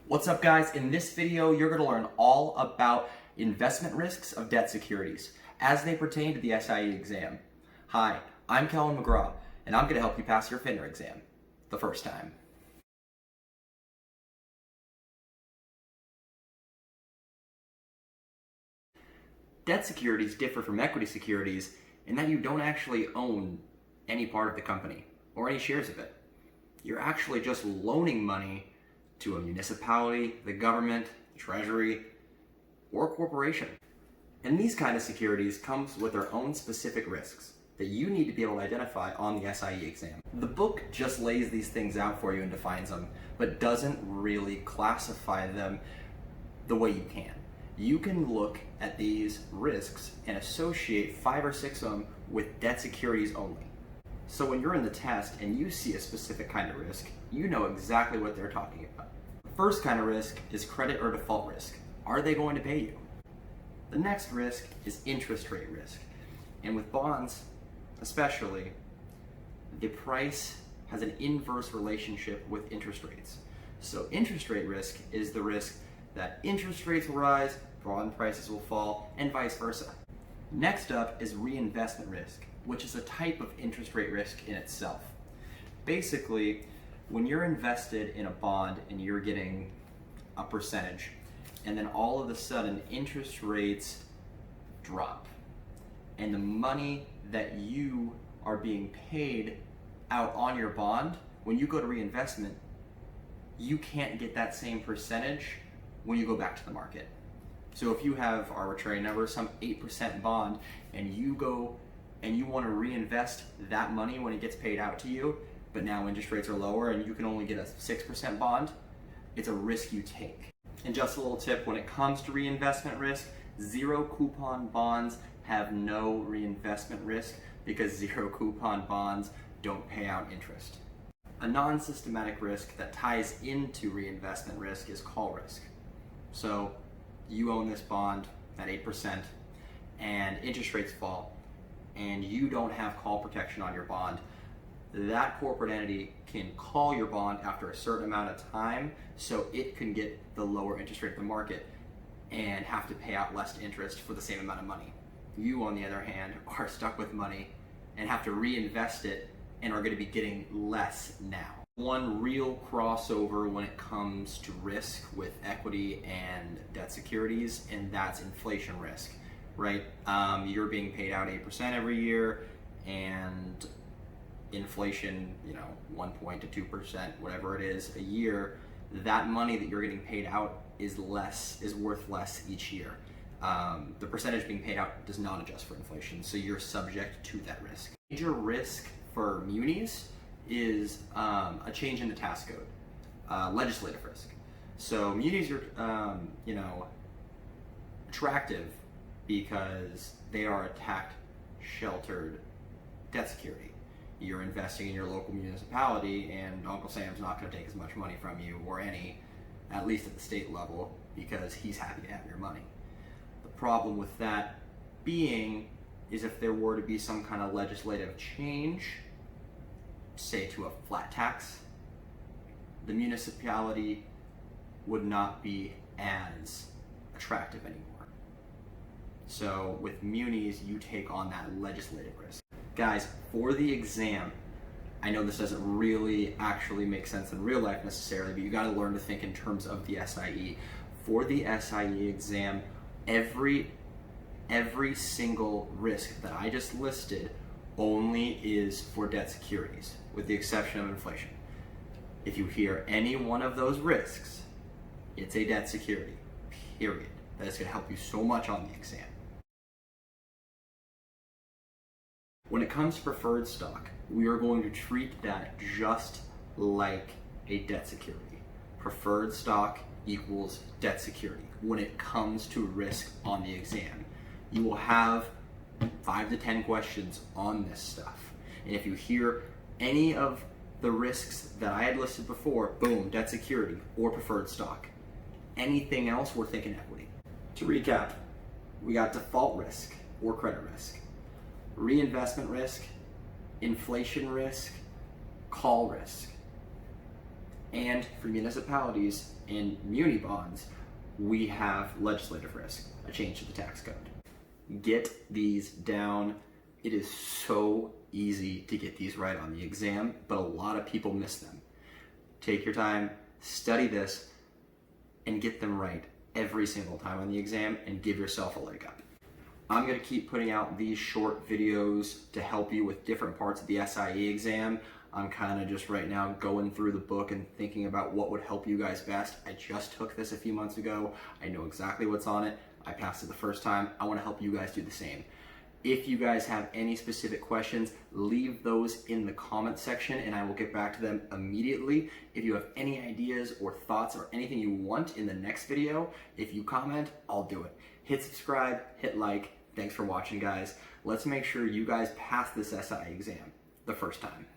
What's up, guys? In this video, you're going to learn all about investment risks of debt securities as they pertain to the SIE exam. Hi, I'm Kellen McGraw, and I'm going to help you pass your FINRA exam the first time. Debt securities differ from equity securities in that you don't actually own any part of the company or any shares of it. You're actually just loaning money to a municipality, the government, the treasury, or a corporation. And these kind of securities comes with their own specific risks that you need to be able to identify on the SIE exam. The book just lays these things out for you and defines them, but doesn't really classify them the way you can. You can look at these risks and associate 5 or 6 of them with debt securities only. So when you're in the test and you see a specific kind of risk, you know exactly what they're talking about. The first kind of risk is credit or default risk. Are they going to pay you? The next risk is interest rate risk. And with bonds, especially, the price has an inverse relationship with interest rates. So interest rate risk is the risk that interest rates will rise, bond prices will fall, and vice versa. Next up is reinvestment risk, which is a type of interest rate risk in itself. Basically, when you're invested in a bond and you're getting a percentage, and then all of a sudden interest rates drop, and the money that you are being paid out on your bond, when you go to reinvestment, you can't get that same percentage when you go back to the market. So if you have arbitrary number, some 8% bond, and you go and you want to reinvest that money when it gets paid out to you, but now interest rates are lower and you can only get a 6% bond, it's a risk you take. And just a little tip, when it comes to reinvestment risk, zero coupon bonds have no reinvestment risk because zero coupon bonds don't pay out interest. A non-systematic risk that ties into reinvestment risk is call risk. So you own this bond at 8% and interest rates fall and you don't have call protection on your bond. That corporate entity can call your bond after a certain amount of time so it can get the lower interest rate of the market and have to pay out less interest for the same amount of money. You, on the other hand, are stuck with money and have to reinvest it and are going to be getting less now. One real crossover when it comes to risk with equity and debt securities, and that's inflation risk, right? You're being paid out 8% every year, and inflation, 1 to 2%, whatever it is a year, that money that you're getting paid out is worth less each year. The percentage being paid out does not adjust for inflation, so you're subject to that risk. Major risk for munis is a change in the tax code, legislative risk. So munis are, attractive because they are a tax-sheltered debt security. You're investing in your local municipality, and Uncle Sam's not going to take as much money from you, or any, at least at the state level, because he's happy to have your money. The problem with that being is if there were to be some kind of legislative change, say to a flat tax, the municipality would not be as attractive anymore. So with munis, you take on that legislative risk. Guys, for the exam, I know this doesn't really actually make sense in real life necessarily, but you got to learn to think in terms of the SIE. For the SIE exam, every single risk that I just listed only is for debt securities, with the exception of inflation. If you hear any one of those risks, it's a debt security, period. That is going to help you so much on the exam. When it comes to preferred stock, we are going to treat that just like a debt security. Preferred stock equals debt security when it comes to risk on the exam. You will have 5 to 10 questions on this stuff. And if you hear any of the risks that I had listed before, boom, debt security or preferred stock. Anything else, we're thinking equity. To recap, we got default risk or credit risk, reinvestment risk, inflation risk, call risk. And for municipalities and muni bonds, we have legislative risk, a change to the tax code. Get these down. It is so easy to get these right on the exam, but a lot of people miss them. Take your time, study this, and get them right every single time on the exam, and give yourself a leg up. I'm going to keep putting out these short videos to help you with different parts of the SIE exam. I'm kind of just right now going through the book and thinking about what would help you guys best. I just took this a few months ago. I know exactly what's on it. I passed it the first time. I want to help you guys do the same. If you guys have any specific questions, leave those in the comment section and I will get back to them immediately. If you have any ideas or thoughts or anything you want in the next video, if you comment, I'll do it. Hit subscribe, hit like. Thanks for watching, guys. Let's make sure you guys pass this SIE exam the first time.